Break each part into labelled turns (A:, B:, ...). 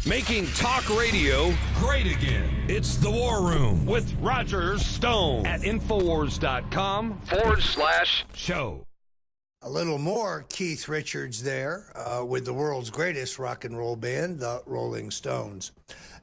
A: Making talk radio great again. It's The War Room with Roger Stone at Infowars.com/show.
B: A little more Keith Richards there with the world's greatest rock and roll band, the Rolling Stones.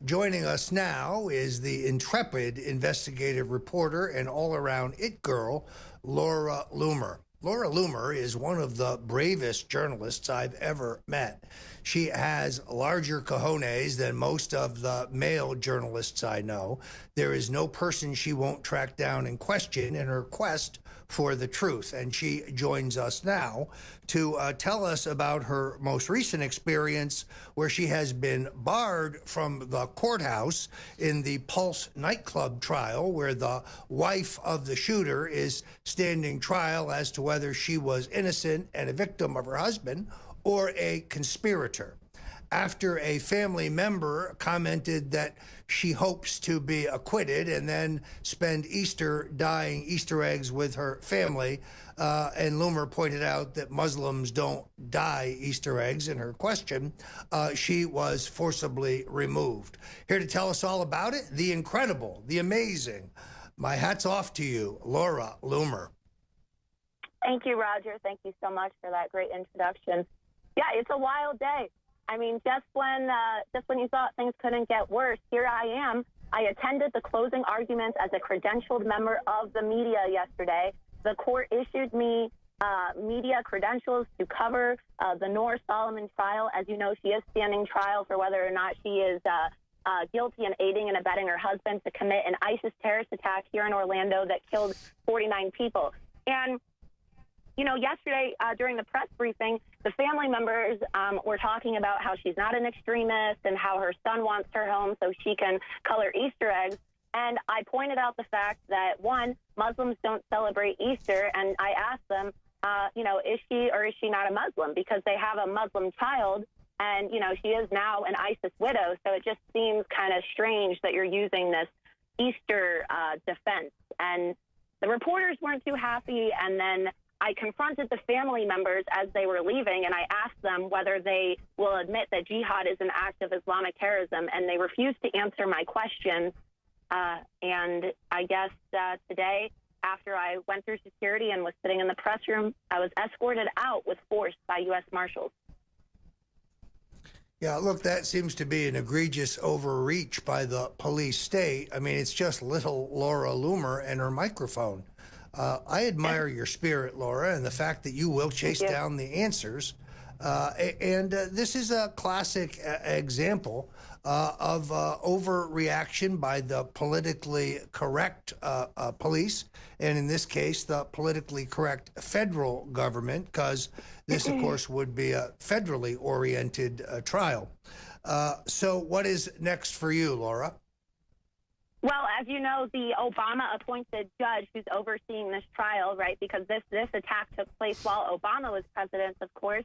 B: Joining us now is the intrepid investigative reporter and all-around it girl, Laura Loomer. Laura Loomer is one of the bravest journalists I've ever met. She has larger cojones than most of the male journalists I know. There is no person she won't track down and question in her quest for the truth. And she joins us now to tell us about her most recent experience where she has been barred from the courthouse in the Pulse nightclub trial, where the wife of the shooter is standing trial as to whether she was innocent and a victim of her husband or a conspirator. After a family member commented that she hopes to be acquitted and then spend Easter dyeing Easter eggs with her family, and Loomer pointed out that Muslims don't dye Easter eggs in her question, she was forcibly removed. Here to tell us all about it, the incredible, the amazing, my hat's off to you, Laura Loomer.
C: Thank you, Roger. Thank you so much for that great introduction. Yeah, it's a wild day. I mean, just when you thought things couldn't get worse, here I am. I attended the closing arguments as a credentialed member of the media yesterday. The court issued me media credentials to cover the Noor Solomon trial. As you know, she is standing trial for whether or not she is guilty in aiding and abetting her husband to commit an ISIS terrorist attack here in Orlando that killed 49 people. And you know, yesterday during the press briefing, the family members were talking about how she's not an extremist and how her son wants her home so she can color Easter eggs. And I pointed out the fact that, one, Muslims don't celebrate Easter. And I asked them, you know, is she or is she not a Muslim? Because they have a Muslim child and, you know, she is now an ISIS widow. So it just seems kind of strange that you're using this Easter defense. And the reporters weren't too happy. And then I confronted the family members as they were leaving, and I asked them whether they will admit that jihad is an act of Islamic terrorism, and they refused to answer my question. And I guess today, after I went through security and was sitting in the press room, I was escorted out with force by U.S. Marshals.
B: Yeah, look, that seems to be an egregious overreach by the police state. I mean, it's just little Laura Loomer and her microphone. I admire your spirit, Laura, and the fact that you will chase down the answers. This is a classic example of overreaction by the politically correct police, and in this case, the politically correct federal government, because this, of course, would be a federally oriented trial. So what is next for you, Laura?
C: Well, as you know, the Obama-appointed judge who's overseeing this trial, right, because this attack took place while Obama was president, of course,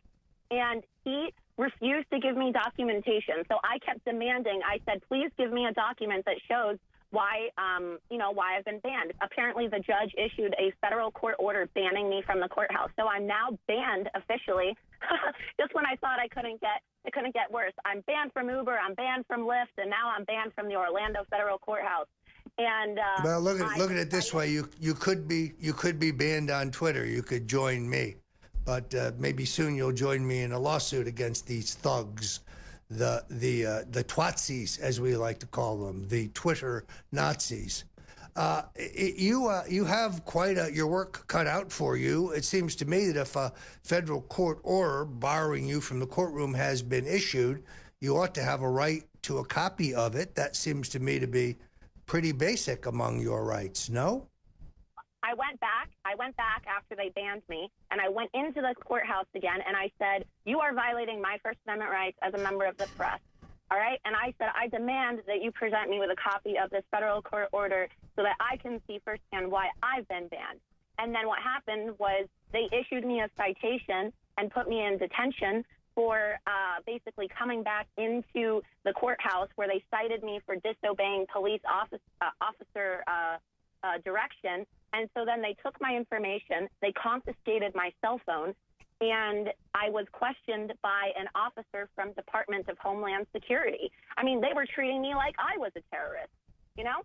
C: and he refused to give me documentation. So I kept demanding. I said, please give me a document that shows why, why I've been banned. Apparently, the judge issued a federal court order banning me from the courthouse. So I'm now banned officially. Just when I thought it couldn't get worse. I'm banned from Uber, I'm banned from Lyft, and now I'm banned from the Orlando Federal Courthouse. And
B: well, look at it this way: you could be banned on Twitter. You could join me, but maybe soon you'll join me in a lawsuit against these thugs, the twatzies, as we like to call them, the Twitter Nazis. You have quite your work cut out for you. It seems to me that if a federal court order barring you from the courtroom has been issued, you ought to have a right to a copy of it. That seems to me to be pretty basic among your rights, no?
C: I went back after they banned me, and I went into the courthouse again, and I said, you are violating my First Amendment rights as a member of the press. All right. And I said, I demand that you present me with a copy of this federal court order so that I can see firsthand why I've been banned. And then what happened was they issued me a citation and put me in detention for basically coming back into the courthouse where they cited me for disobeying police officer direction. And so then they took my information, they confiscated my cell phone, and I was questioned by an officer from Department of Homeland Security. I mean, they were treating me like I was a terrorist, you know?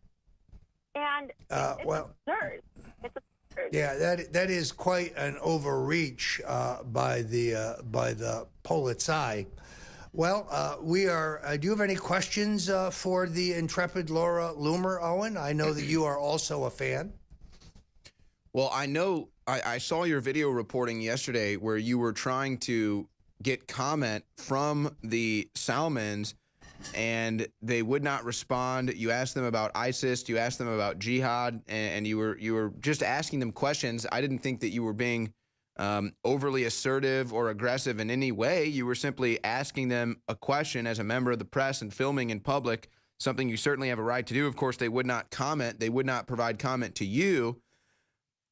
C: And it's absurd. It's absurd.
B: Yeah, that is quite an overreach by the Polizei. Well, we are. Do you have any questions for the intrepid Laura Loomer, Owen? I know that you are also a fan.
D: Well, I know I saw your video reporting yesterday where you were trying to get comment from the Salmons, and they would not respond. You asked them about ISIS, you asked them about jihad, and you were just asking them questions. I didn't think that you were being overly assertive or aggressive in any way. You were simply asking them a question as a member of the press and filming in public, something you certainly have a right to do. Of course, they would not comment. They would not provide comment to you.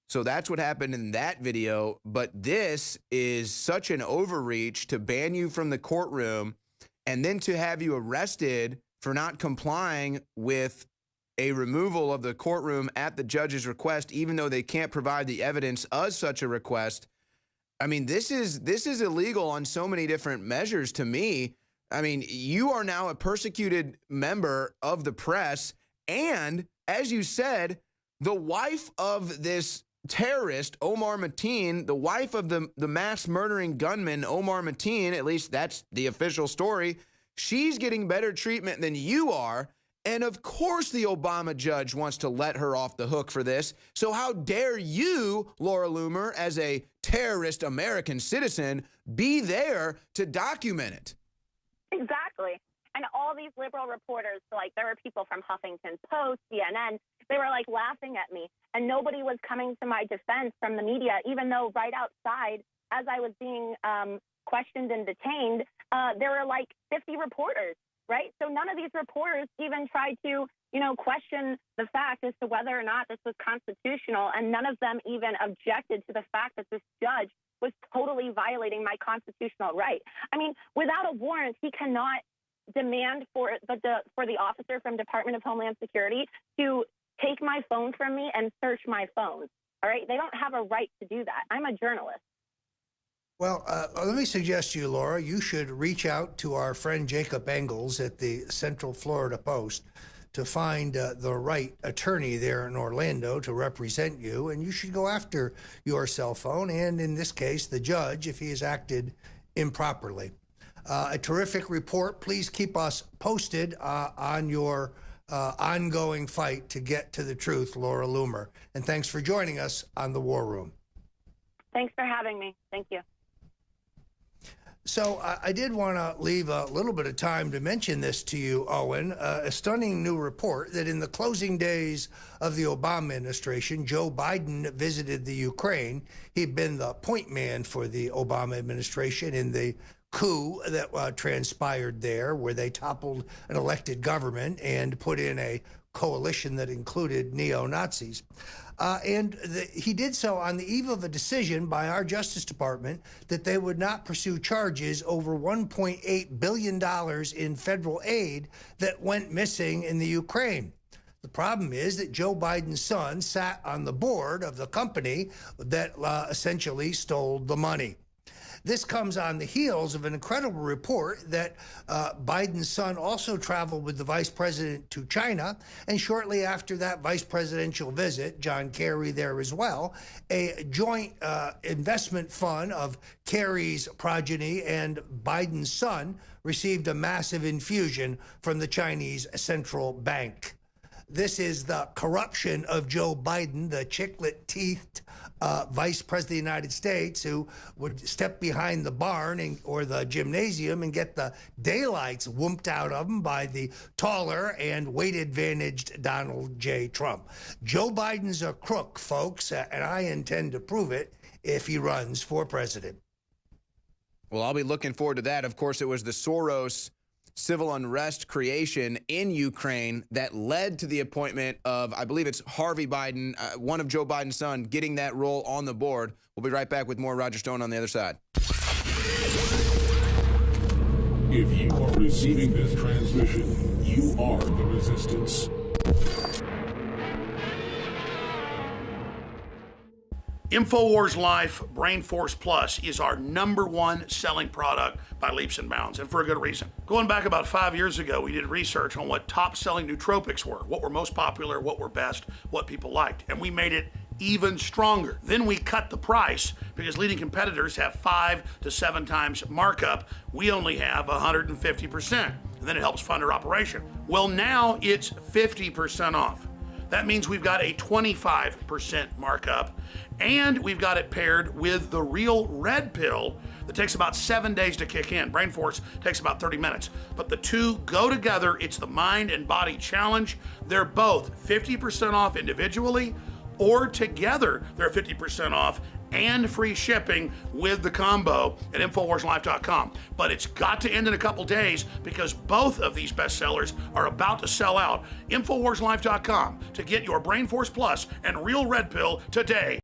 D: So that's what happened in that video. But this is such an overreach to ban you from the courtroom and then to have you arrested for not complying with a removal of the courtroom at the judge's request, even though they can't provide the evidence of such a request. I mean, this is illegal on so many different measures to me. I mean, you are now a persecuted member of the press. And as you said, the wife of this terrorist, Omar Mateen, the wife of the mass murdering gunman, Omar Mateen, at least that's the official story, she's getting better treatment than you are. And of course the Obama judge wants to let her off the hook for this. So how dare you, Laura Loomer, as a terrorist American citizen, be there to document it?
C: Exactly. And all these liberal reporters, like there were people from Huffington Post, CNN, they were like laughing at me. And nobody was coming to my defense from the media, even though right outside, as I was being questioned and detained, there were like 50 reporters. Right? So none of these reporters even tried to, question the fact as to whether or not this was constitutional. And none of them even objected to the fact that this judge was totally violating my constitutional right. I mean, without a warrant, he cannot demand for the officer from Department of Homeland Security to take my phone from me and search my phone. All right? They don't have a right to do that. I'm a journalist.
B: Well, let me suggest to you, Laura, you should reach out to our friend Jacob Engels at the Central Florida Post to find the right attorney there in Orlando to represent you, and you should go after your cell phone and, in this case, the judge if he has acted improperly. A terrific report. Please keep us posted on your ongoing fight to get to the truth, Laura Loomer. And thanks for joining us on The War Room.
C: Thanks for having me. Thank you.
B: So I did want to leave a little bit of time to mention this to you, Owen. A stunning new report that in the closing days of the Obama administration, Joe Biden visited the Ukraine. He'd been the point man for the Obama administration in the coup that transpired there, where they toppled an elected government and put in a coalition that included neo-Nazis. He did so on the eve of a decision by our Justice Department that they would not pursue charges over $1.8 billion in federal aid that went missing in the Ukraine. The problem is that Joe Biden's son sat on the board of the company that essentially stole the money. This comes on the heels of an incredible report that Biden's son also traveled with the vice president to China, and shortly after that vice presidential visit, John Kerry there as well, a joint investment fund of Kerry's progeny and Biden's son received a massive infusion from the Chinese central bank. This is the corruption of Joe Biden, the chiclet-teethed vice president of the United States, who would step behind the barn or the gymnasium and get the daylights whooped out of him by the taller and weight-advantaged Donald J. Trump. Joe Biden's a crook, folks, and I intend to prove it if he runs for president.
D: Well, I'll be looking forward to that. Of course, it was the Soros civil unrest creation in Ukraine that led to the appointment of, I believe it's Harvey Biden, one of Joe Biden's son, getting that role on the board. We'll be right back with more Roger Stone on the other side.
E: If you are receiving this transmission, you are the resistance.
F: InfoWars Life Brain Force Plus is our #1 selling product by leaps and bounds, and for a good reason. Going back about 5 years ago, we did research on what top selling nootropics were, what were most popular, what were best, what people liked, and we made it even stronger. Then we cut the price because leading competitors have 5 to 7 times markup. We only have 150%, and then it helps fund our operation. Well, now it's 50% off. That means we've got a 25% markup, and we've got it paired with the Real Red Pill that takes about 7 days to kick in. Brain Force takes about 30 minutes. But the two go together. It's the Mind and Body Challenge. They're both 50% off individually, or together they're 50% off and free shipping with the combo at InfoWarsLife.com. But it's got to end in a couple days because both of these bestsellers are about to sell out. InfoWarsLife.com to get your Brain Force Plus and Real Red Pill today.